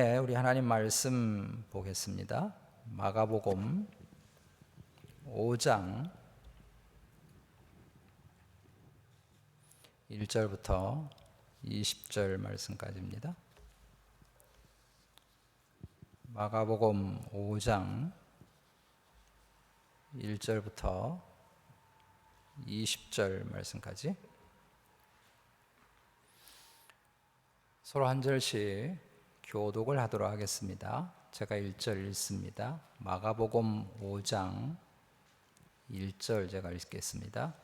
네, 우리 하나님 말씀 보겠습니다. 마가복음 5장 1절부터 20절 말씀까지입니다. 마가복음 5장 1절부터 20절 말씀까지 서로 한 절씩 교독을 하도록 하겠습니다. 제가 1절 읽습니다. 마가복음 5장 1절 제가 읽겠습니다.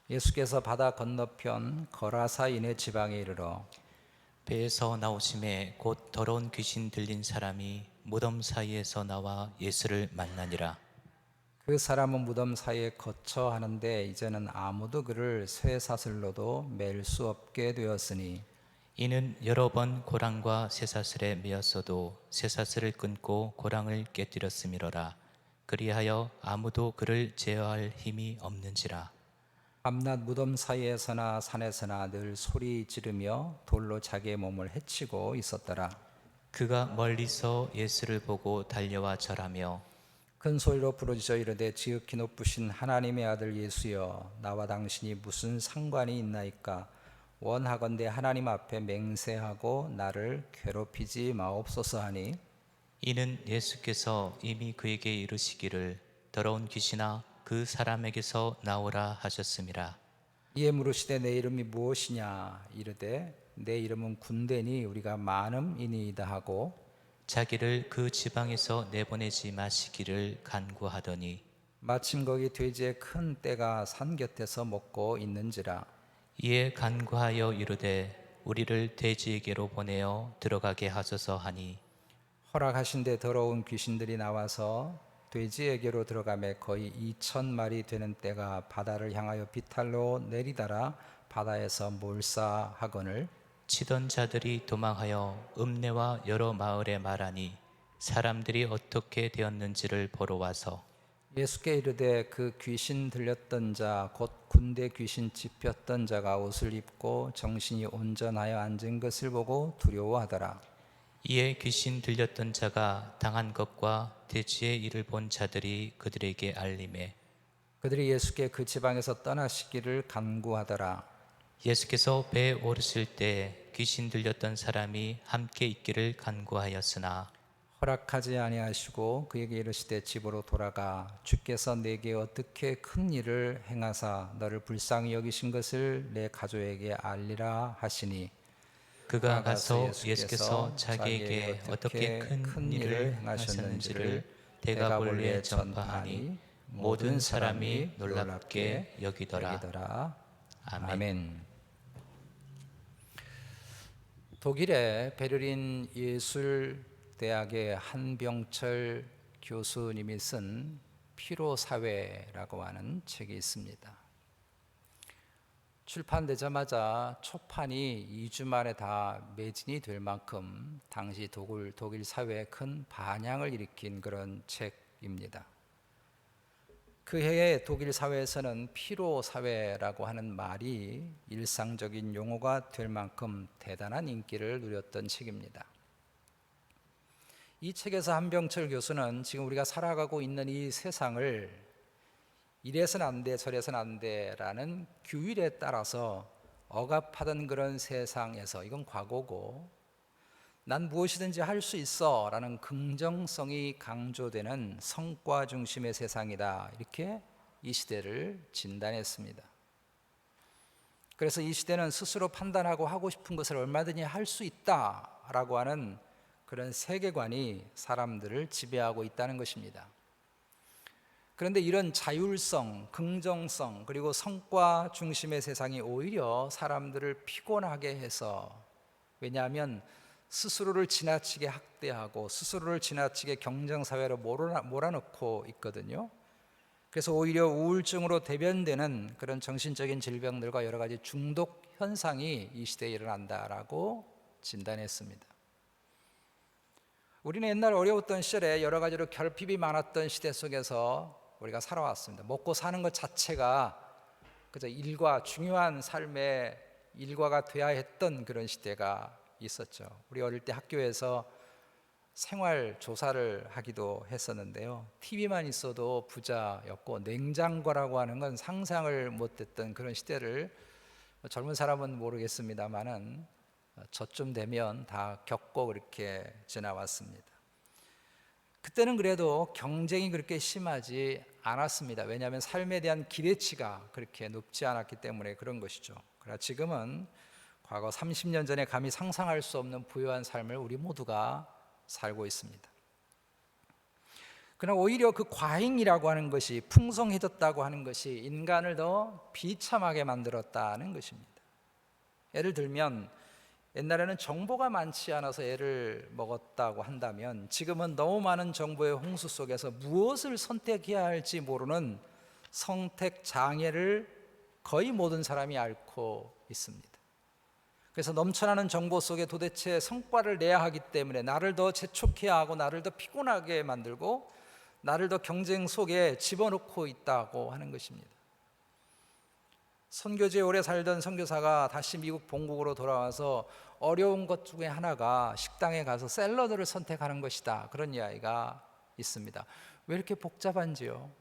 예수께서 바다 건너편 거라사인의 지방에 이르러 배에서 나오심에 곧 더러운 귀신 들린 사람이 무덤 사이에서 나와 예수를 만나니라. 그 사람은 무덤 사이에 거처 하는데 이제는 아무도 그를 쇠사슬로도 맬 수 없게 되었으니 이는 여러 번 고랑과 쇠사슬에 매었어도 쇠사슬을 끊고 고랑을 깨뜨렸음이로라. 그리하여 아무도 그를 제어할 힘이 없는지라. 밤낮 무덤 사이에서나 산에서나 늘 소리 지르며 돌로 자기의 몸을 해치고 있었더라. 그가 멀리서 예수를 보고 달려와 절하며 큰 소리로 부르짖어 이르되 지극히 높으신 하나님의 아들 예수여, 나와 당신이 무슨 상관이 있나이까? 원하건대 하나님 앞에 맹세하고 나를 괴롭히지 마옵소서 하니 이는 예수께서 이미 그에게 이르시기를 더러운 귀신아 그 사람에게서 나오라 하셨음이라. 이에 물으시되 내 이름이 무엇이냐? 이르되 내 이름은 군대니 우리가 많음이니이다 하고 자기를 그 지방에서 내보내지 마시기를 간구하더니 마침 거기 돼지의 큰 떼가 산 곁에서 먹고 있는지라. 이에 간구하여 이르되 우리를 돼지에게로 보내어 들어가게 하소서 하니 허락하신데 더러운 귀신들이 나와서 돼지에게로 들어가매 거의 2,000마리 되는 떼가 바다를 향하여 비탈로 내리다라 바다에서 몰사하거늘 치던 자들이 도망하여 읍내와 여러 마을에 말하니 사람들이 어떻게 되었는지를 보러 와서 예수께 이르되 그 귀신 들렸던 자 곧 군대 귀신 짚혔던 자가 옷을 입고 정신이 온전하여 앉은 것을 보고 두려워하더라. 이에 귀신 들렸던 자가 당한 것과 돼지의 일을 본 자들이 그들에게 알림해 그들이 예수께 그 지방에서 떠나시기를 간구하더라. 예수께서 배에 오르실 때 귀신 들렸던 사람이 함께 있기를 간구하였으나 허락하지 아니하시고 그에게 이르시되 집으로 돌아가 주께서 내게 어떻게 큰 일을 행하사 너를 불쌍히 여기신 것을 내 가족에게 알리라 하시니 그가 가서 예수께서 자기에게 어떻게 큰 일을 행하셨는지를 데가볼리에 전파하니 모든 사람이 놀랍게 여기더라. 아멘. 독일의 베를린 예술대학의 한병철 교수님이 쓴 피로사회라고 하는 책이 있습니다. 출판되자마자 초판이 2주 만에 다 매진이 될 만큼 당시 독일 사회에 큰 반향을 일으킨 그런 책입니다. 그 해에 독일 사회에서는 피로사회라고 하는 말이 일상적인 용어가 될 만큼 대단한 인기를 누렸던 책입니다. 이 책에서 한병철 교수는 지금 우리가 살아가고 있는 이 세상을 이래서는 안 돼, 저래서는 안 돼라는 규율에 따라서 억압하던 그런 세상에서 이건 과거고 난 무엇이든지 할 수 있어 라는 긍정성이 강조되는 성과 중심의 세상이다, 이렇게 이 시대를 진단했습니다. 그래서 이 시대는 스스로 판단하고 하고 싶은 것을 얼마든지 할 수 있다라고 하는 그런 세계관이 사람들을 지배하고 있다는 것입니다. 그런데 이런 자율성, 긍정성, 그리고 성과 중심의 세상이 오히려 사람들을 피곤하게 해서, 왜냐하면 스스로를 지나치게 학대하고 스스로를 지나치게 경쟁사회로 몰아넣고 있거든요. 그래서 오히려 우울증으로 대변되는 그런 정신적인 질병들과 여러 가지 중독 현상이 이 시대에 일어난다라고 진단했습니다. 우리는 옛날 어려웠던 시절에 여러 가지로 결핍이 많았던 시대 속에서 우리가 살아왔습니다. 먹고 사는 것 자체가 그저 일과 중요한 삶의 일과가 돼야 했던 그런 시대가 있었죠. 우리 어릴 때 학교에서 생활 조사를 하기도 했었는데요. TV만 있어도 부자였고 냉장고라고 하는 건 상상을 못했던 그런 시대를 젊은 사람은 모르겠습니다만은 저쯤 되면 다 겪고 그렇게 지나왔습니다. 그때는 그래도 경쟁이 그렇게 심하지 않았습니다. 왜냐하면 삶에 대한 기대치가 그렇게 높지 않았기 때문에 그런 것이죠. 그러나 지금은 과거 30년 전에 감히 상상할 수 없는 부유한 삶을 우리 모두가 살고 있습니다. 그러나 오히려 그 과잉이라고 하는 것이, 풍성해졌다고 하는 것이 인간을 더 비참하게 만들었다는 것입니다. 예를 들면 옛날에는 정보가 많지 않아서 애를 먹었다고 한다면 지금은 너무 많은 정보의 홍수 속에서 무엇을 선택해야 할지 모르는 선택 장애를 거의 모든 사람이 앓고 있습니다. 그래서 넘쳐나는 정보 속에 도대체 성과를 내야 하기 때문에 나를 더 재촉해야 하고 나를 더 피곤하게 만들고 나를 더 경쟁 속에 집어넣고 있다고 하는 것입니다. 선교지에 오래 살던 선교사가 다시 미국 본국으로 돌아와서 어려운 것 중에 하나가 식당에 가서 샐러드를 선택하는 것이다, 그런 이야기가 있습니다. 왜 이렇게 복잡한지요?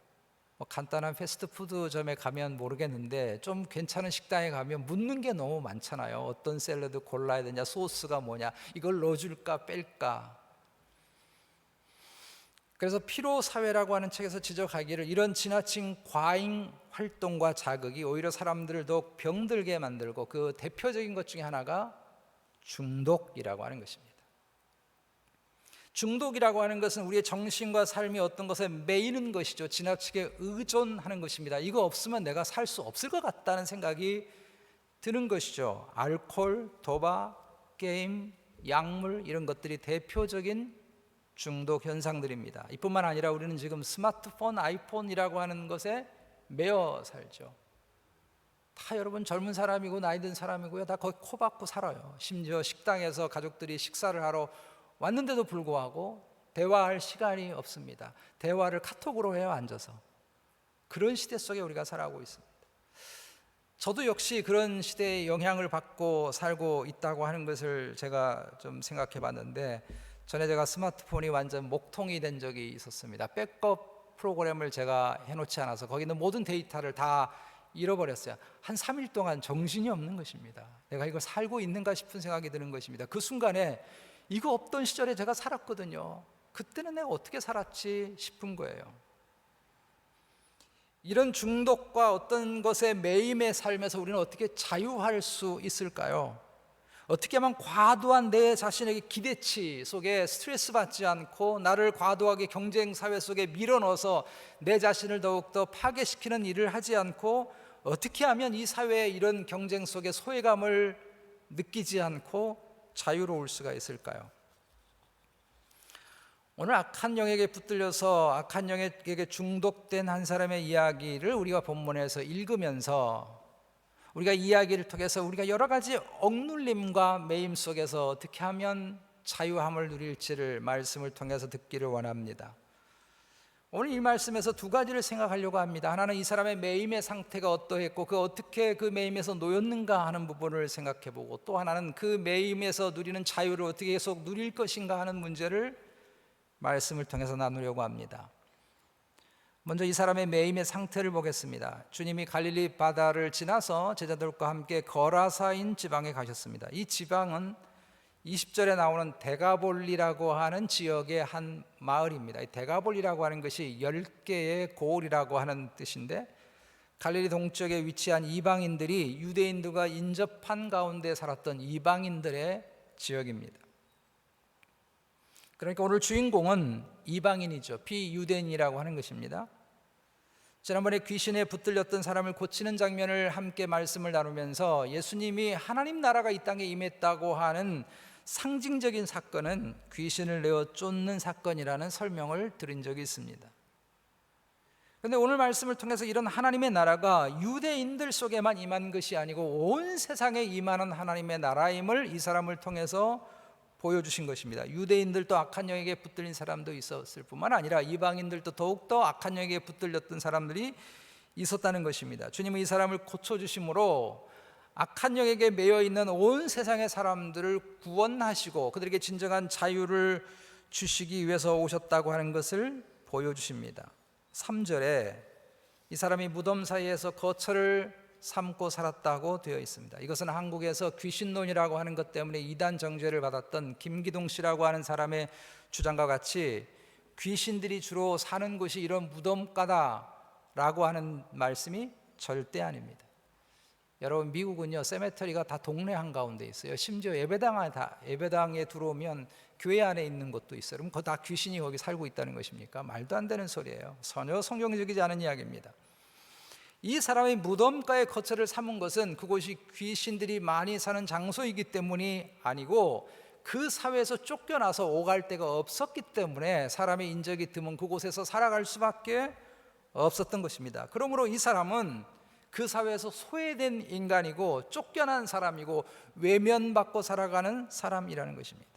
간단한 패스트푸드점에 가면 모르겠는데 좀 괜찮은 식당에 가면 묻는 게 너무 많잖아요. 어떤 샐러드 골라야 되냐, 소스가 뭐냐, 이걸 넣어줄까 뺄까. 그래서 피로사회라고 하는 책에서 지적하기를 이런 지나친 과잉 활동과 자극이 오히려 사람들을 더욱 병들게 만들고 그 대표적인 것 중에 하나가 중독이라고 하는 것입니다. 중독이라고 하는 것은 우리의 정신과 삶이 어떤 것에 매이는 것이죠. 지나치게 의존하는 것입니다. 이거 없으면 내가 살 수 없을 것 같다는 생각이 드는 것이죠. 알코올, 도박, 게임, 약물, 이런 것들이 대표적인 중독 현상들입니다. 이뿐만 아니라 우리는 지금 스마트폰, 아이폰이라고 하는 것에 매여 살죠. 다 여러분 젊은 사람이고 나이 든 사람이고요, 다 거의 코박고 살아요. 심지어 식당에서 가족들이 식사를 하러 왔는데도 불구하고 대화할 시간이 없습니다. 대화를 카톡으로 해요, 앉아서. 그런 시대 속에 우리가 살아가고 있습니다. 저도 역시 그런 시대의 영향을 받고 살고 있다고 하는 것을 제가 좀 생각해 봤는데, 전에 제가 스마트폰이 완전 목통이 된 적이 있었습니다. 백업 프로그램을 제가 해놓지 않아서 거기 있는 모든 데이터를 다 잃어버렸어요. 한 3일 동안 정신이 없는 것입니다. 내가 이걸 살고 있는가 싶은 생각이 드는 것입니다. 그 순간에 이거 없던 시절에 제가 살았거든요. 그때는 내가 어떻게 살았지 싶은 거예요. 이런 중독과 어떤 것에 매임의 삶에서 우리는 어떻게 자유할 수 있을까요? 어떻게 하면 과도한 내 자신에게 기대치 속에 스트레스 받지 않고 나를 과도하게 경쟁 사회 속에 밀어넣어서 내 자신을 더욱더 파괴시키는 일을 하지 않고 어떻게 하면 이 사회의 이런 경쟁 속에 소외감을 느끼지 않고 자유로울 수가 있을까요? 오늘 악한 영에게 붙들려서 악한 영에게 중독된 한 사람의 이야기를 우리가 본문에서 읽으면서 우리가 이야기를 통해서 우리가 여러 가지 억눌림과 매임 속에서 어떻게 하면 자유함을 누릴지를 말씀을 통해서 듣기를 원합니다. 오늘 이 말씀에서 두 가지를 생각하려고 합니다. 하나는 이 사람의 매임의 상태가 어떠했고 어떻게 그 매임에서 놓였는가 하는 부분을 생각해보고, 또 하나는 그 매임에서 누리는 자유를 어떻게 계속 누릴 것인가 하는 문제를 말씀을 통해서 나누려고 합니다. 먼저 이 사람의 매임의 상태를 보겠습니다. 주님이 갈릴리 바다를 지나서 제자들과 함께 거라사인 지방에 가셨습니다. 이 지방은 20절에 나오는 데가볼리라고 하는 지역의 한 마을입니다. 이 데가볼리라고 하는 것이 10개의 고을이라고 하는 뜻인데, 갈릴리 동쪽에 위치한 이방인들이 유대인들과 인접한 가운데 살았던 이방인들의 지역입니다. 그러니까 오늘 주인공은 이방인이죠. 비유대인이라고 하는 것입니다. 지난번에 귀신에 붙들렸던 사람을 고치는 장면을 함께 말씀을 나누면서 예수님이 하나님 나라가 이 땅에 임했다고 하는 상징적인 사건은 귀신을 내어 쫓는 사건이라는 설명을 드린 적이 있습니다. 그런데 오늘 말씀을 통해서 이런 하나님의 나라가 유대인들 속에만 임한 것이 아니고 온 세상에 임하는 하나님의 나라임을 이 사람을 통해서 보여주신 것입니다. 유대인들도 악한 영에게 붙들린 사람도 있었을 뿐만 아니라 이방인들도 더욱더 악한 영에게 붙들렸던 사람들이 있었다는 것입니다. 주님은 이 사람을 고쳐주심으로 악한 영에게 매여 있는 온 세상의 사람들을 구원하시고 그들에게 진정한 자유를 주시기 위해서 오셨다고 하는 것을 보여주십니다. 3절에 이 사람이 무덤 사이에서 거처를 삼고 살았다고 되어 있습니다. 이것은 한국에서 귀신론이라고 하는 것 때문에 이단 정죄를 받았던 김기동 씨라고 하는 사람의 주장과 같이 귀신들이 주로 사는 곳이 이런 무덤가다라고 하는 말씀이 절대 아닙니다. 여러분, 미국은요 세메터리가 다 동네 한가운데 있어요. 심지어 예배당에 들어오면 교회 안에 있는 곳도 있어요. 그럼 다 귀신이 거기 살고 있다는 것입니까? 말도 안 되는 소리예요. 전혀 성경적이지 않은 이야기입니다. 이 사람이 무덤가에 거처를 삼은 것은 그곳이 귀신들이 많이 사는 장소이기 때문이 아니고 그 사회에서 쫓겨나서 오갈 데가 없었기 때문에 사람의 인적이 드문 그곳에서 살아갈 수밖에 없었던 것입니다. 그러므로 이 사람은 그 사회에서 소외된 인간이고 쫓겨난 사람이고 외면받고 살아가는 사람이라는 것입니다.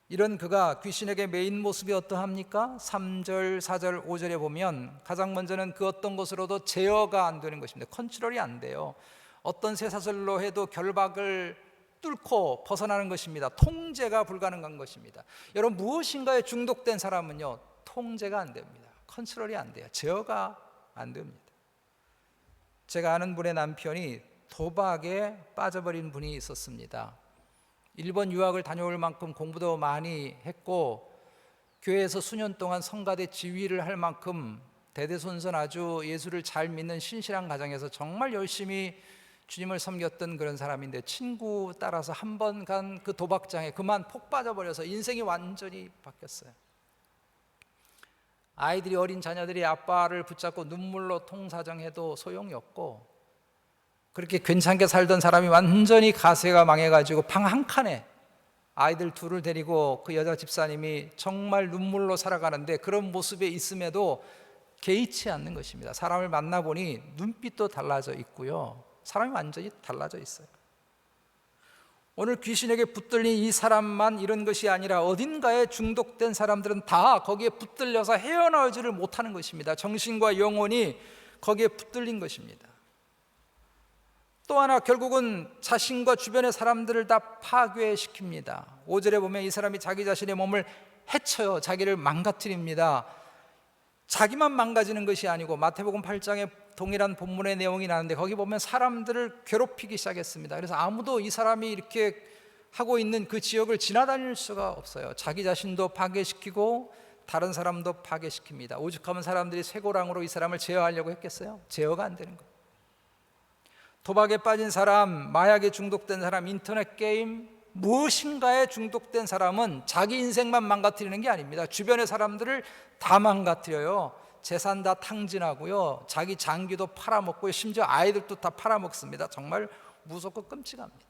이런 그가 귀신에게 매인 모습이 어떠합니까? 3절, 4절, 5절에 보면 가장 먼저는 그 어떤 것으로도 제어가 안 되는 것입니다. 컨트롤이 안 돼요. 어떤 쇠사슬로 해도 결박을 뚫고 벗어나는 것입니다. 통제가 불가능한 것입니다. 여러분, 무엇인가에 중독된 사람은요 통제가 안 됩니다. 컨트롤이 안 돼요. 제어가 안 됩니다. 제가 아는 분의 남편이 도박에 빠져버린 분이 있었습니다. 일본 유학을 다녀올 만큼 공부도 많이 했고 교회에서 수년 동안 성가대 지휘를 할 만큼 대대손손 아주 예수를 잘 믿는 신실한 가정에서 정말 열심히 주님을 섬겼던 그런 사람인데 친구 따라서 한 번 간 그 도박장에 그만 폭 빠져버려서 인생이 완전히 바뀌었어요. 아이들이, 어린 자녀들이 아빠를 붙잡고 눈물로 통사정해도 소용이 없고 그렇게 괜찮게 살던 사람이 완전히 가세가 망해가지고 방 한 칸에 아이들 둘을 데리고 그 여자 집사님이 정말 눈물로 살아가는데 그런 모습에 있음에도 개의치 않는 것입니다. 사람을 만나보니 눈빛도 달라져 있고요, 사람이 완전히 달라져 있어요. 오늘 귀신에게 붙들린 이 사람만 이런 것이 아니라 어딘가에 중독된 사람들은 다 거기에 붙들려서 헤어나오지를 못하는 것입니다. 정신과 영혼이 거기에 붙들린 것입니다. 또 하나, 결국은 자신과 주변의 사람들을 다 파괴시킵니다. 5절에 보면 이 사람이 자기 자신의 몸을 해쳐요. 자기를 망가뜨립니다. 자기만 망가지는 것이 아니고 마태복음 8장에 동일한 본문의 내용이 나는데 거기 보면 사람들을 괴롭히기 시작했습니다. 그래서 아무도 이 사람이 이렇게 하고 있는 그 지역을 지나다닐 수가 없어요. 자기 자신도 파괴시키고 다른 사람도 파괴시킵니다. 오죽하면 사람들이 쇠고랑으로 이 사람을 제어하려고 했겠어요? 제어가 안 되는 거예요. 도박에 빠진 사람, 마약에 중독된 사람, 인터넷 게임, 무엇인가에 중독된 사람은 자기 인생만 망가뜨리는 게 아닙니다. 주변의 사람들을 다 망가뜨려요. 재산 다 탕진하고요, 자기 장기도 팔아먹고요, 심지어 아이들도 다 팔아먹습니다. 정말 무섭고 끔찍합니다.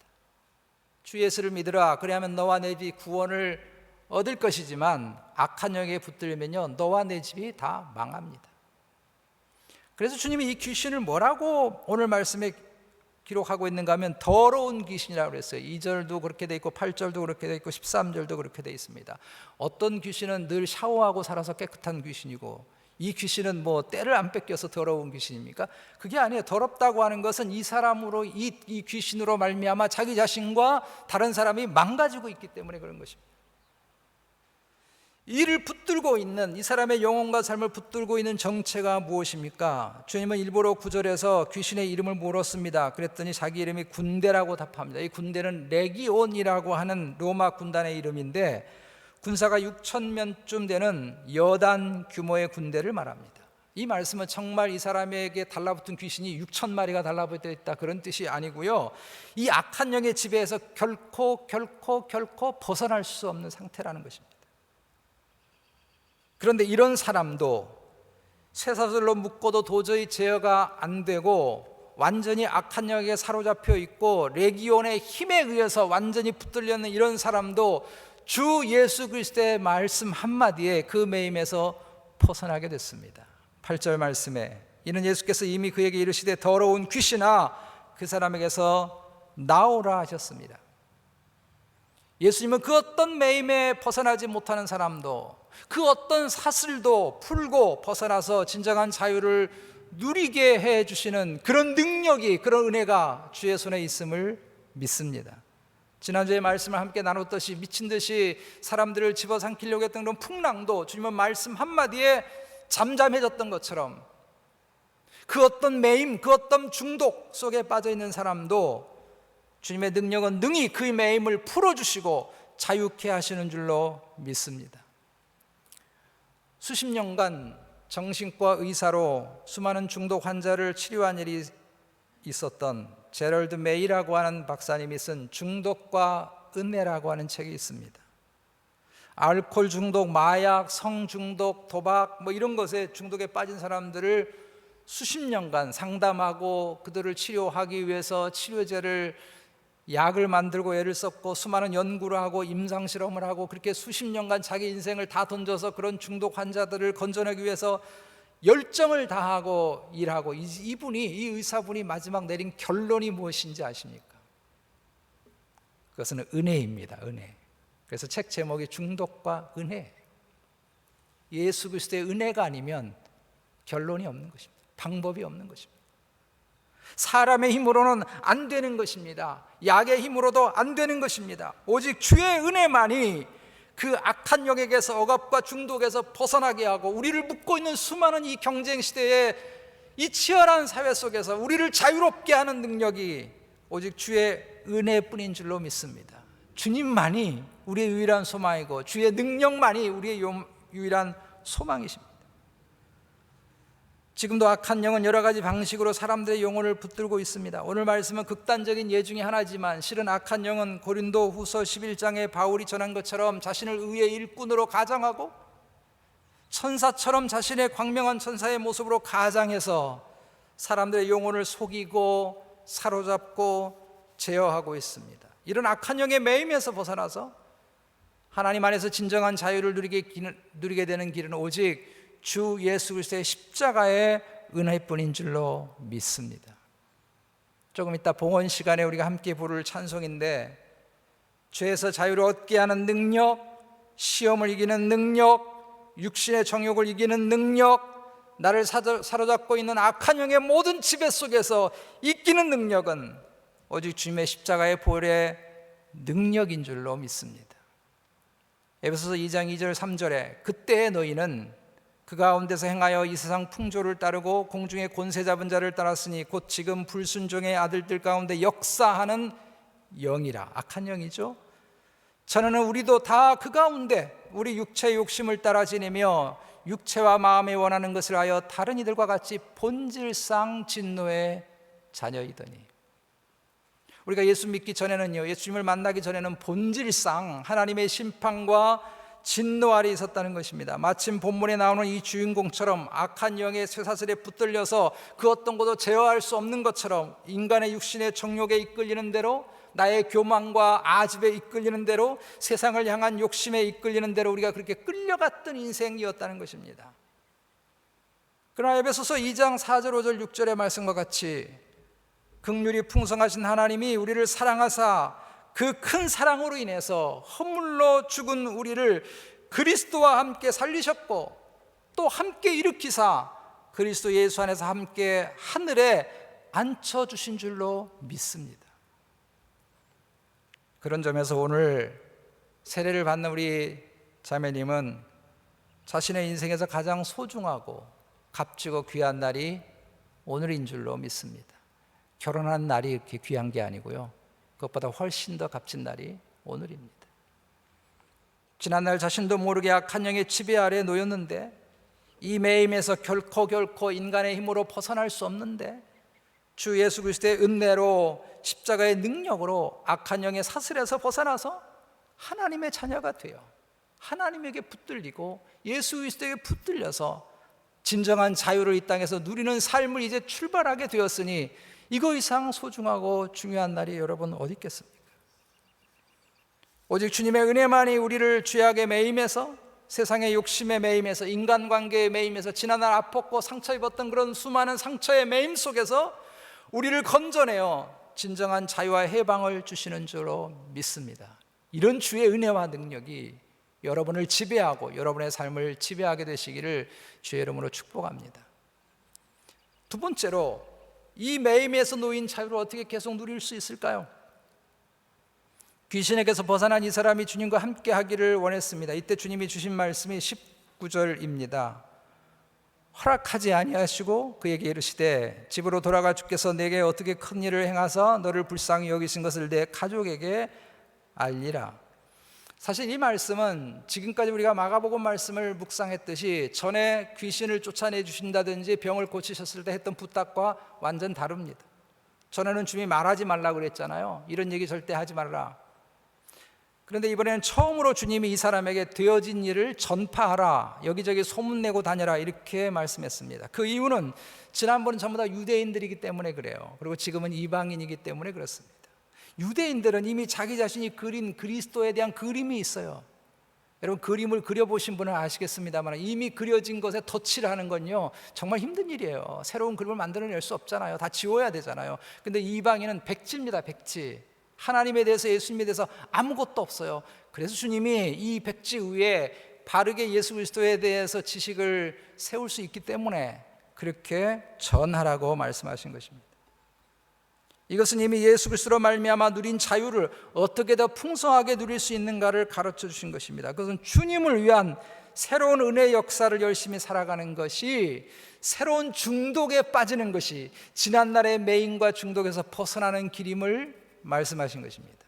주 예수를 믿으라, 그리하면 너와 내 집이 구원을 얻을 것이지만 악한 영에 붙들면요 너와 내 집이 다 망합니다. 그래서 주님이 이 귀신을 뭐라고 오늘 말씀에 기록하고 있는가 하면 더러운 귀신이라고 그랬어요. 2절도 그렇게 돼 있고 8절도 그렇게 돼 있고 13절도 그렇게 돼 있습니다. 어떤 귀신은 늘 샤워하고 살아서 깨끗한 귀신이고 이 귀신은 뭐 때를 안 뺏겨서 더러운 귀신입니까? 그게 아니에요. 더럽다고 하는 것은 이 사람으로 이 귀신으로 말미암아 자기 자신과 다른 사람이 망가지고 있기 때문에 그런 것입니다. 이를 붙들고 있는 이 사람의 영혼과 삶을 붙들고 있는 정체가 무엇입니까? 주님은 일부러 9절에서 귀신의 이름을 물었습니다. 그랬더니 자기 이름이 군대라고 답합니다. 이 군대는 레기온이라고 하는 로마 군단의 이름인데 군사가 6,000명쯤 되는 여단 규모의 군대를 말합니다. 이 말씀은 정말 이 사람에게 달라붙은 귀신이 6,000마리가 달라붙어 있다 그런 뜻이 아니고요, 이 악한 영의 지배에서 결코 벗어날 수 없는 상태라는 것입니다. 그런데 이런 사람도 쇠사슬로 묶어도 도저히 제어가 안 되고 완전히 악한 영에 사로잡혀 있고 레기온의 힘에 의해서 완전히 붙들려 있는 이런 사람도 주 예수 그리스도의 말씀 한마디에 그 매임에서 벗어나게 됐습니다. 8절 말씀에 이는 예수께서 이미 그에게 이르시되 더러운 귀신아 그 사람에게서 나오라 하셨습니다. 예수님은 그 어떤 매임에 벗어나지 못하는 사람도 그 어떤 사슬도 풀고 벗어나서 진정한 자유를 누리게 해주시는 그런 능력이, 그런 은혜가 주의 손에 있음을 믿습니다. 지난주에 말씀을 함께 나눴듯이 미친 듯이 사람들을 집어삼키려고 했던 그런 풍랑도 주님은 말씀 한마디에 잠잠해졌던 것처럼, 그 어떤 매임, 그 어떤 중독 속에 빠져있는 사람도 주님의 능력은 능히 그 매임을 풀어주시고 자유케 하시는 줄로 믿습니다. 수십 년간 정신과 의사로 수많은 중독 환자를 치료한 일이 있었던 제럴드 메이라고 하는 박사님이 쓴 중독과 은혜라고 하는 책이 있습니다. 알코올 중독, 마약, 성 중독, 도박 이런 것에 중독에 빠진 사람들을 수십 년간 상담하고 그들을 치료하기 위해서 치료제를, 약을 만들고 애를 썼고 수많은 연구를 하고 임상실험을 하고 그렇게 수십 년간 자기 인생을 다 던져서 그런 중독 환자들을 건져내기 위해서 열정을 다하고 일하고, 이 의사분이 마지막 내린 결론이 무엇인지 아십니까? 그것은 은혜입니다. 은혜. 그래서 책 제목이 중독과 은혜. 예수 그리스도의 은혜가 아니면 결론이 없는 것입니다. 방법이 없는 것입니다. 사람의 힘으로는 안 되는 것입니다. 약의 힘으로도 안 되는 것입니다. 오직 주의 은혜만이 그 악한 영역에서, 억압과 중독에서 벗어나게 하고 우리를 묶고 있는 수많은 이 경쟁 시대의 이 치열한 사회 속에서 우리를 자유롭게 하는 능력이 오직 주의 은혜뿐인 줄로 믿습니다. 주님만이 우리의 유일한 소망이고 주의 능력만이 우리의 유일한 소망이십니다. 지금도 악한 영은 여러 가지 방식으로 사람들의 영혼을 붙들고 있습니다. 오늘 말씀은 극단적인 예 중에 하나지만 실은 악한 영은 고린도 후서 11장에 바울이 전한 것처럼 자신을 의의 일꾼으로 가장하고 천사처럼 자신의 광명한 천사의 모습으로 가장해서 사람들의 영혼을 속이고 사로잡고 제어하고 있습니다. 이런 악한 영의 매임에서 벗어나서 하나님 안에서 진정한 자유를 누리게 되는 길은 오직 주 예수 그리스도의 십자가의 은혜뿐인 줄로 믿습니다. 조금 이따 봉헌 시간에 우리가 함께 부를 찬송인데, 죄에서 자유를 얻게 하는 능력, 시험을 이기는 능력, 육신의 정욕을 이기는 능력, 나를 사로잡고 있는 악한 영의 모든 지배 속에서 이기는 능력은 오직 주님의 십자가의 보혈의 능력인 줄로 믿습니다. 에베소서 2장 2절 3절에 그때의 너희는 그 가운데서 행하여 이 세상 풍조를 따르고 공중의 권세 잡은 자를 따랐으니 곧 지금 불순종의 아들들 가운데 역사하는 영이라. 악한 영이죠. 저는 우리도 다 그 가운데 우리 육체의 욕심을 따라 지내며 육체와 마음에 원하는 것을 하여 다른 이들과 같이 본질상 진노의 자녀이더니, 우리가 예수 믿기 전에는요, 예수님을 만나기 전에는 본질상 하나님의 심판과 진노 아래 있었다는 것입니다. 마침 본문에 나오는 이 주인공처럼 악한 영의 쇠사슬에 붙들려서 그 어떤 것도 제어할 수 없는 것처럼 인간의 육신의 정욕에 이끌리는 대로, 나의 교만과 아집에 이끌리는 대로, 세상을 향한 욕심에 이끌리는 대로 우리가 그렇게 끌려갔던 인생이었다는 것입니다. 그러나 에베소서 2장 4절 5절 6절의 말씀과 같이 긍휼이 풍성하신 하나님이 우리를 사랑하사 그 큰 사랑으로 인해서 허물로 죽은 우리를 그리스도와 함께 살리셨고 또 함께 일으키사 그리스도 예수 안에서 함께 하늘에 앉혀주신 줄로 믿습니다. 그런 점에서 오늘 세례를 받는 우리 자매님은 자신의 인생에서 가장 소중하고 값지고 귀한 날이 오늘인 줄로 믿습니다. 결혼한 날이 이렇게 귀한 게 아니고요, 그것보다 훨씬 더 값진 날이 오늘입니다. 지난날 자신도 모르게 악한 영의 지배 아래 놓였는데, 이 매임에서 결코 인간의 힘으로 벗어날 수 없는데 주 예수 그리스도의 은혜로, 십자가의 능력으로 악한 영의 사슬에서 벗어나서 하나님의 자녀가 되어 하나님에게 붙들리고 예수 그리스도에게 붙들려서 진정한 자유를 이 땅에서 누리는 삶을 이제 출발하게 되었으니 이거 이상 소중하고 중요한 날이 여러분 어디 있겠습니까? 오직 주님의 은혜만이 우리를 죄악의 매임에서, 세상의 욕심의 매임에서, 인간관계의 매임에서, 지난날 아팠고 상처 입었던 그런 수많은 상처의 매임 속에서 우리를 건져내어 진정한 자유와 해방을 주시는 줄로 믿습니다. 이런 주의 은혜와 능력이 여러분을 지배하고 여러분의 삶을 지배하게 되시기를 주의 이름으로 축복합니다. 두 번째로 이 매임에서 놓인 자유를 어떻게 계속 누릴 수 있을까요? 귀신에게서 벗어난 이 사람이 주님과 함께 하기를 원했습니다. 이때 주님이 주신 말씀이 19절입니다. 허락하지 아니하시고 그에게 이르시되 집으로 돌아가 주께서 내게 어떻게 큰 일을 행하사 너를 불쌍히 여기신 것을 내 가족에게 알리라. 사실 이 말씀은 지금까지 우리가 마가복음 말씀을 묵상했듯이 전에 귀신을 쫓아내 주신다든지 병을 고치셨을 때 했던 부탁과 완전 다릅니다. 전에는 주님이 말하지 말라고 그랬잖아요. 이런 얘기 절대 하지 말라. 그런데 이번에는 처음으로 주님이 이 사람에게 되어진 일을 전파하라, 여기저기 소문내고 다녀라 이렇게 말씀했습니다. 그 이유는 지난번은 전부 다 유대인들이기 때문에 그래요. 그리고 지금은 이방인이기 때문에 그렇습니다. 유대인들은 이미 자기 자신이 그린 그리스도에 대한 그림이 있어요. 여러분 그림을 그려보신 분은 아시겠습니다만 이미 그려진 것에 덧칠을 하는 건요 정말 힘든 일이에요. 새로운 그림을 만들어낼 수 없잖아요. 다 지워야 되잖아요. 근데 이방인은 백지입니다. 백지. 하나님에 대해서, 예수님에 대해서 아무것도 없어요. 그래서 주님이 이 백지 위에 바르게 예수 그리스도에 대해서 지식을 세울 수 있기 때문에 그렇게 전하라고 말씀하신 것입니다. 이것은 이미 예수 그리스도로 말미암아 누린 자유를 어떻게 더 풍성하게 누릴 수 있는가를 가르쳐 주신 것입니다. 그것은 주님을 위한 새로운 은혜의 역사를 열심히 살아가는 것이, 새로운 중독에 빠지는 것이 지난날의 매임과 중독에서 벗어나는 길임을 말씀하신 것입니다.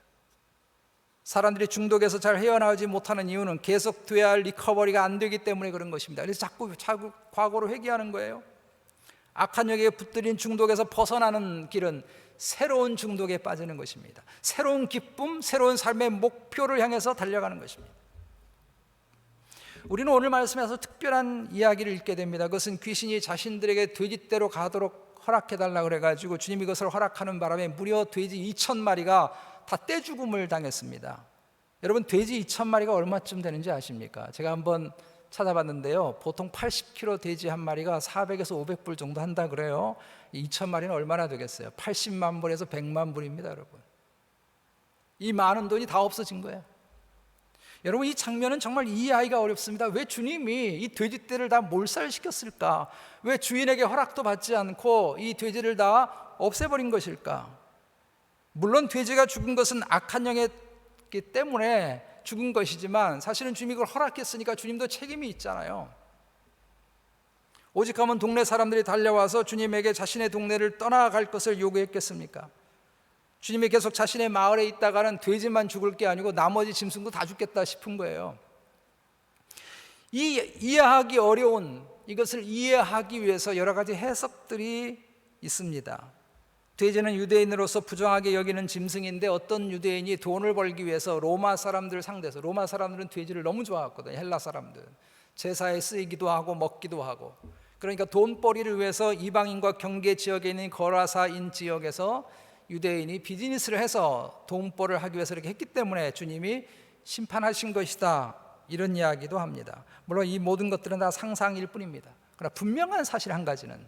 사람들이 중독에서 잘 헤어나오지 못하는 이유는 계속돼야 할 리커버리가 안 되기 때문에 그런 것입니다. 그래서 자꾸 과거로 회귀하는 거예요. 악한 영에 붙들린 중독에서 벗어나는 길은 새로운 중독에 빠지는 것입니다. 새로운 기쁨, 새로운 삶의 목표를 향해서 달려가는 것입니다. 우리는 오늘 말씀에서 특별한 이야기를 읽게 됩니다. 그것은 귀신이 자신들에게 돼지떼로 가도록 허락해달라고 그래가지고 주님이 그것을 허락하는 바람에 무려 돼지 2,000마리가 다 떼죽음을 당했습니다. 여러분 돼지 2,000마리가 얼마쯤 되는지 아십니까? 제가 한번 찾아봤는데요, 보통 80kg 돼지 한 마리가 400에서 500불 정도 한다 그래요. 2,000마리는 얼마나 되겠어요? 80만 불에서 100만 불입니다. 여러분, 이 많은 돈이 다 없어진 거예요. 여러분 이 장면은 정말 이해하기가 어렵습니다. 왜 주님이 이 돼지떼를 다 몰살시켰을까? 왜 주인에게 허락도 받지 않고 이 돼지를 다 없애버린 것일까? 물론 돼지가 죽은 것은 악한 영이기 때문에 죽은 것이지만 사실은 주님이 그걸 허락했으니까 주님도 책임이 있잖아요. 오직하면 동네 사람들이 달려와서 주님에게 자신의 동네를 떠나갈 것을 요구했겠습니까? 주님이 계속 자신의 마을에 있다가는 돼지만 죽을 게 아니고 나머지 짐승도 다 죽겠다 싶은 거예요. 이해하기 어려운 이것을 이해하기 위해서 여러 가지 해석들이 있습니다. 돼지는 유대인으로서 부정하게 여기는 짐승인데 어떤 유대인이 돈을 벌기 위해서 로마 사람들을 상대해서, 로마 사람들은 돼지를 너무 좋아했거든요. 헬라 사람들 제사에 쓰이기도 하고 먹기도 하고, 그러니까 돈벌이를 위해서 이방인과 경계 지역에 있는 거라사인 지역에서 유대인이 비즈니스를 해서 돈벌을 하기 위해서 이렇게 했기 때문에 주님이 심판하신 것이다, 이런 이야기도 합니다. 물론 이 모든 것들은 다 상상일 뿐입니다. 그러나 분명한 사실 한 가지는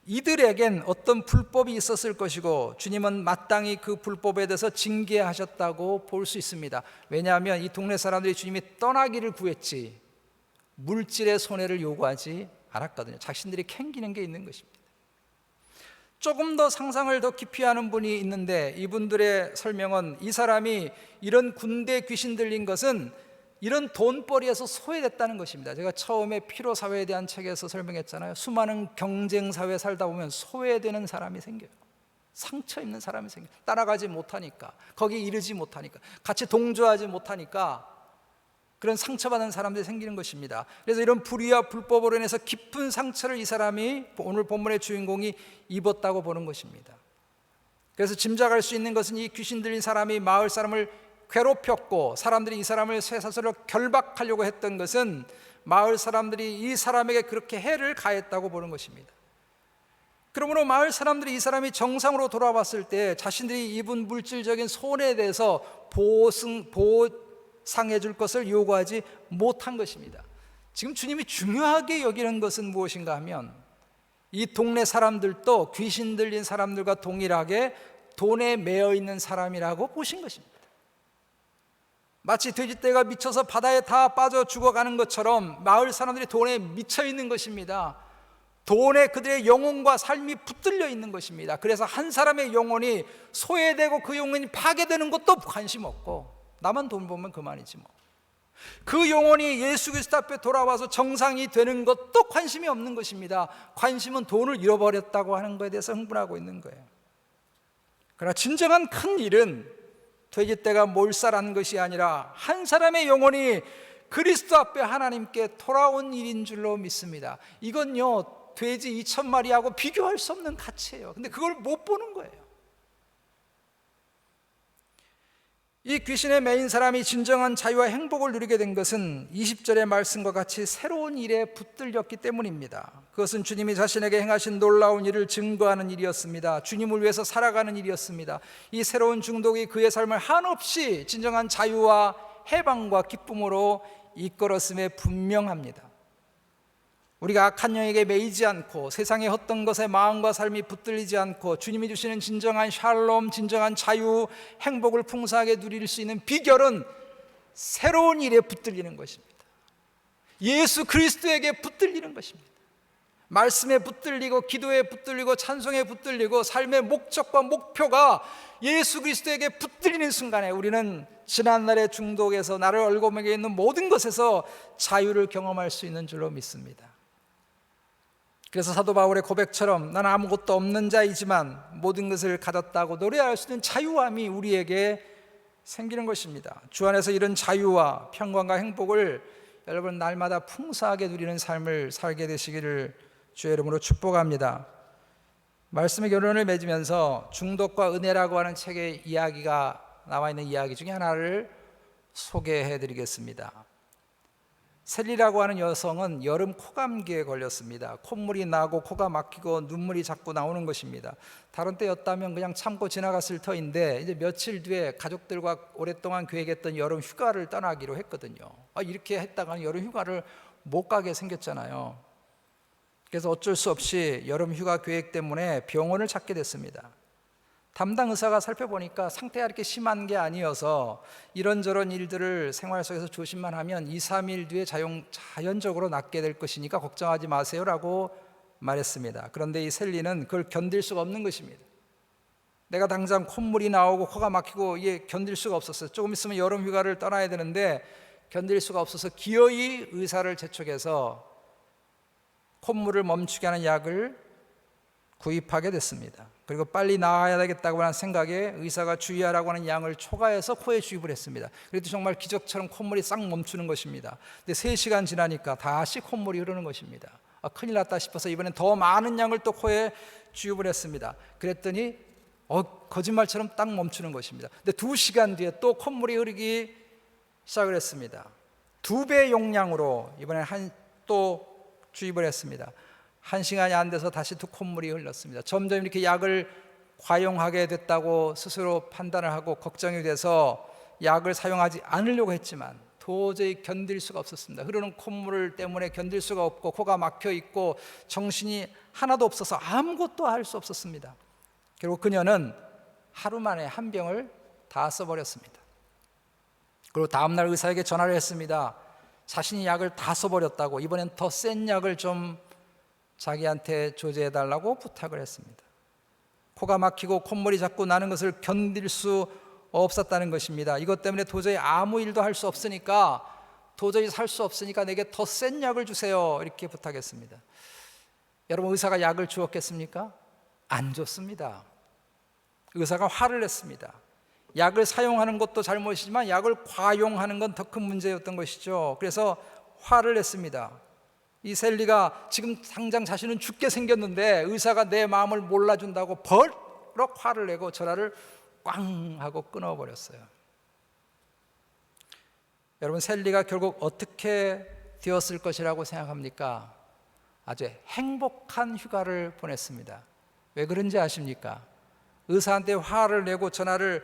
이들에겐 어떤 불법이 있었을 것이고 주님은 마땅히 그 불법에 대해서 징계하셨다고 볼 수 있습니다. 왜냐하면 이 동네 사람들이 주님이 떠나기를 구했지 물질의 손해를 요구하지 않았거든요. 자신들이 캥기는 게 있는 것입니다. 조금 더 상상을 더 깊이 하는 분이 있는데 이분들의 설명은 이 사람이 이런 군대 귀신 들린 것은 이런 돈벌이에서 소외됐다는 것입니다. 제가 처음에 피로사회에 대한 책에서 설명했잖아요. 수많은 경쟁사회에 살다 보면 소외되는 사람이 생겨요. 상처 입는 사람이 생겨요. 따라가지 못하니까, 거기에 이르지 못하니까, 같이 동조하지 못하니까 그런 상처받은 사람들이 생기는 것입니다. 그래서 이런 불의와 불법으로 인해서 깊은 상처를 이 사람이, 오늘 본문의 주인공이 입었다고 보는 것입니다. 그래서 짐작할 수 있는 것은 이 귀신 들린 사람이 마을 사람을 괴롭혔고 사람들이 이 사람을 쇠사슬로 결박하려고 했던 것은 마을 사람들이 이 사람에게 그렇게 해를 가했다고 보는 것입니다. 그러므로 마을 사람들이 이 사람이 정상으로 돌아왔을 때 자신들이 입은 물질적인 손해에 대해서 보상해 줄 것을 요구하지 못한 것입니다. 지금 주님이 중요하게 여기는 것은 무엇인가 하면 이 동네 사람들도 귀신 들린 사람들과 동일하게 돈에 매여 있는 사람이라고 보신 것입니다. 마치 돼지떼가 미쳐서 바다에 다 빠져 죽어가는 것처럼 마을 사람들이 돈에 미쳐 있는 것입니다. 돈에 그들의 영혼과 삶이 붙들려 있는 것입니다. 그래서 한 사람의 영혼이 소외되고 그 영혼이 파괴되는 것도 관심 없고, 나만 돈 보면 그만이지 뭐. 그 영혼이 예수 그리스도 앞에 돌아와서 정상이 되는 것도 관심이 없는 것입니다. 관심은 돈을 잃어버렸다고 하는 것에 대해서 흥분하고 있는 거예요. 그러나 진정한 큰 일은 돼지떼가 몰살한 것이 아니라 한 사람의 영혼이 그리스도 앞에 하나님께 돌아온 일인 줄로 믿습니다. 이건요, 돼지 2,000마리하고 비교할 수 없는 가치예요. 근데 그걸 못 보는 거예요. 이 귀신의 매인 사람이 진정한 자유와 행복을 누리게 된 것은 20절의 말씀과 같이 새로운 일에 붙들렸기 때문입니다. 그것은 주님이 자신에게 행하신 놀라운 일을 증거하는 일이었습니다. 주님을 위해서 살아가는 일이었습니다. 이 새로운 중독이 그의 삶을 한없이 진정한 자유와 해방과 기쁨으로 이끌었음에 분명합니다. 우리가 악한 영에게 매이지 않고 세상의 헛된 것에 마음과 삶이 붙들리지 않고 주님이 주시는 진정한 샬롬, 진정한 자유, 행복을 풍성하게 누릴 수 있는 비결은 새로운 일에 붙들리는 것입니다. 예수 그리스도에게 붙들리는 것입니다. 말씀에 붙들리고 기도에 붙들리고 찬송에 붙들리고 삶의 목적과 목표가 예수 그리스도에게 붙들리는 순간에 우리는 지난날의 중독에서 나를 얽어매게 있는 모든 것에서 자유를 경험할 수 있는 줄로 믿습니다. 그래서 사도 바울의 고백처럼 나는 아무것도 없는 자이지만 모든 것을 가졌다고 노래할 수 있는 자유함이 우리에게 생기는 것입니다. 주 안에서 이런 자유와 평강과 행복을 여러분 날마다 풍성하게 누리는 삶을 살게 되시기를 주의 이름으로 축복합니다. 말씀의 결론을 맺으면서 중독과 은혜라고 하는 책의 이야기가 나와 있는 이야기 중에 하나를 소개해 드리겠습니다. 셀리라고 하는 여성은 여름 코감기에 걸렸습니다. 콧물이 나고 코가 막히고 눈물이 자꾸 나오는 것입니다. 다른 때였다면 그냥 참고 지나갔을 터인데 이제 며칠 뒤에 가족들과 오랫동안 계획했던 여름 휴가를 떠나기로 했거든요. 이렇게 했다가는 여름 휴가를 못 가게 생겼잖아요. 그래서 어쩔 수 없이 여름 휴가 계획 때문에 병원을 찾게 됐습니다. 담당 의사가 살펴보니까 상태가 이렇게 심한 게 아니어서 이런저런 일들을 생활 속에서 조심만 하면 2, 3일 뒤에 자연적으로 낫게 될 것이니까 걱정하지 마세요라고 말했습니다. 그런데 이 셀리는 그걸 견딜 수가 없는 것입니다. 내가 당장 콧물이 나오고 코가 막히고 이게 견딜 수가 없었어요. 조금 있으면 여름 휴가를 떠나야 되는데 견딜 수가 없어서 기어이 의사를 재촉해서 콧물을 멈추게 하는 약을 구입하게 됐습니다. 그리고 빨리 나아야 되겠다고 하는 생각에 의사가 주의하라고 하는 양을 초과해서 코에 주입을 했습니다. 그래도 정말 기적처럼 콧물이 싹 멈추는 것입니다. 근데 3시간 지나니까 다시 콧물이 흐르는 것입니다. 큰일 났다 싶어서 이번엔 더 많은 양을 또 코에 주입을 했습니다. 그랬더니 거짓말처럼 딱 멈추는 것입니다. 근데 2시간 뒤에 또 콧물이 흐르기 시작을 했습니다. 2배 용량으로 이번엔 또 주입을 했습니다. 1시간이 안 돼서 다시 또 콧물이 흘렀습니다. 점점 이렇게 약을 과용하게 됐다고 스스로 판단을 하고 걱정이 돼서 약을 사용하지 않으려고 했지만 도저히 견딜 수가 없었습니다. 흐르는 콧물 때문에 견딜 수가 없고 코가 막혀 있고 정신이 하나도 없어서 아무것도 할 수 없었습니다. 결국 그녀는 하루 만에 한 병을 다 써버렸습니다. 그리고 다음날 의사에게 전화를 했습니다. 자신이 약을 다 써버렸다고, 이번엔 더 센 약을 좀 자기한테 조제해달라고 부탁을 했습니다. 코가 막히고 콧물이 자꾸 나는 것을 견딜 수 없었다는 것입니다. 이것 때문에 도저히 아무 일도 할 수 없으니까, 도저히 살 수 없으니까 내게 더 센 약을 주세요, 이렇게 부탁했습니다. 여러분, 의사가 약을 주었겠습니까? 안 줬습니다. 의사가 화를 냈습니다. 약을 사용하는 것도 잘못이지만 약을 과용하는 건 더 큰 문제였던 것이죠. 그래서 화를 냈습니다. 이 셀리가 지금 당장 자신은 죽게 생겼는데 의사가 내 마음을 몰라준다고 버럭 화를 내고 전화를 꽝 하고 끊어버렸어요. 여러분, 셀리가 결국 어떻게 되었을 것이라고 생각합니까? 아주 행복한 휴가를 보냈습니다. 왜 그런지 아십니까? 의사한테 화를 내고 전화를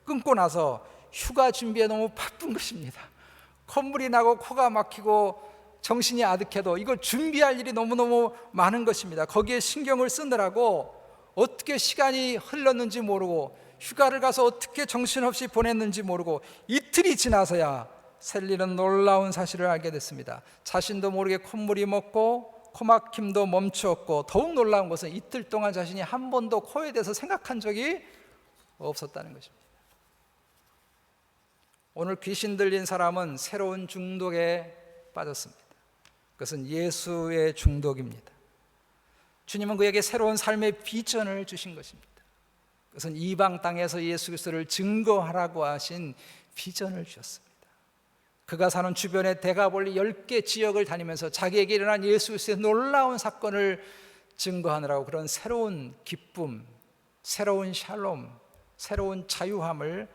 끊고 나서 휴가 준비에 너무 바쁜 것입니다. 콧물이 나고 코가 막히고 정신이 아득해도 이걸 준비할 일이 너무너무 많은 것입니다. 거기에 신경을 쓰느라고 어떻게 시간이 흘렀는지 모르고 휴가를 가서 어떻게 정신없이 보냈는지 모르고 이틀이 지나서야 셀리는 놀라운 사실을 알게 됐습니다. 자신도 모르게 콧물이 먹고 코막힘도 멈추었고 더욱 놀라운 것은 이틀 동안 자신이 한 번도 코에 대해서 생각한 적이 없었다는 것입니다. 오늘 귀신 들린 사람은 새로운 중독에 빠졌습니다. 그것은 예수의 중독입니다. 주님은 그에게 새로운 삶의 비전을 주신 것입니다. 그것은 이방 땅에서 예수 그리스도를 증거하라고 하신 비전을 주셨습니다. 그가 사는 주변의 데가볼리 10개 지역을 다니면서 자기에게 일어난 예수 그리스도의 놀라운 사건을 증거하느라고 그런 새로운 기쁨, 새로운 샬롬, 새로운 자유함을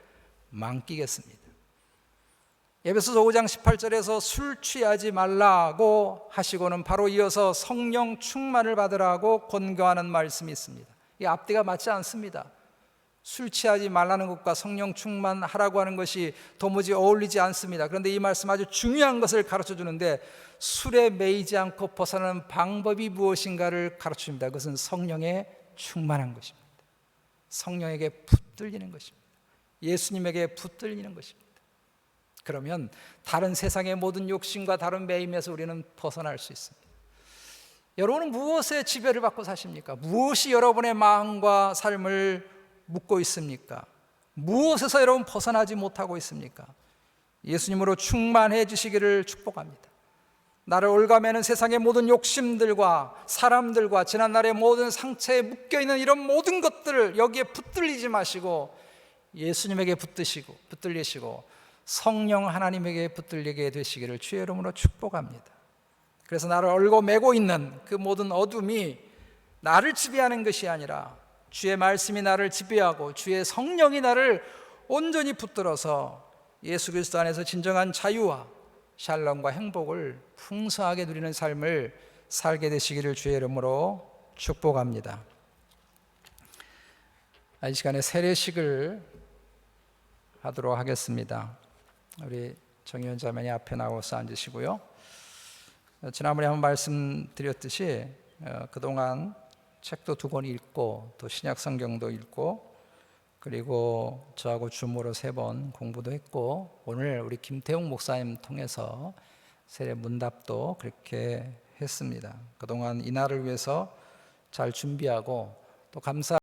만끽했습니다. 에베소서 5장 18절에서 술 취하지 말라고 하시고는 바로 이어서 성령 충만을 받으라고 권고하는 말씀이 있습니다. 이 앞뒤가 맞지 않습니다. 술 취하지 말라는 것과 성령 충만하라고 하는 것이 도무지 어울리지 않습니다. 그런데 이 말씀 아주 중요한 것을 가르쳐 주는데 술에 매이지 않고 벗어나는 방법이 무엇인가를 가르쳐 줍니다. 그것은 성령에 충만한 것입니다. 성령에게 붙들리는 것입니다. 예수님에게 붙들리는 것입니다. 그러면 다른 세상의 모든 욕심과 다른 매임에서 우리는 벗어날 수 있습니다. 여러분은 무엇에 지배를 받고 사십니까? 무엇이 여러분의 마음과 삶을 묶고 있습니까? 무엇에서 여러분 벗어나지 못하고 있습니까? 예수님으로 충만해 주시기를 축복합니다. 나를 올가매는 세상의 모든 욕심들과 사람들과 지난날의 모든 상처에 묶여있는 이런 모든 것들을 여기에 붙들리지 마시고 예수님에게 붙들리시고 성령 하나님에게 붙들리게 되시기를 주의 이름으로 축복합니다. 그래서 나를 얽어매고 있는 그 모든 어둠이 나를 지배하는 것이 아니라 주의 말씀이 나를 지배하고 주의 성령이 나를 온전히 붙들어서 예수 그리스도 안에서 진정한 자유와 샬롬과 행복을 풍성하게 누리는 삶을 살게 되시기를 주의 이름으로 축복합니다. 이 시간에 세례식을 하도록 하겠습니다. 우리 정의원 자매님 앞에 나와서 앉으시고요. 지난번에 한번 말씀드렸듯이 그동안 책도 2권 읽고 또 신약 성경도 읽고 그리고 저하고 줌으로 3번 공부도 했고 오늘 우리 김태웅 목사님 통해서 세례 문답도 그렇게 했습니다. 그동안 이날을 위해서 잘 준비하고 또 감사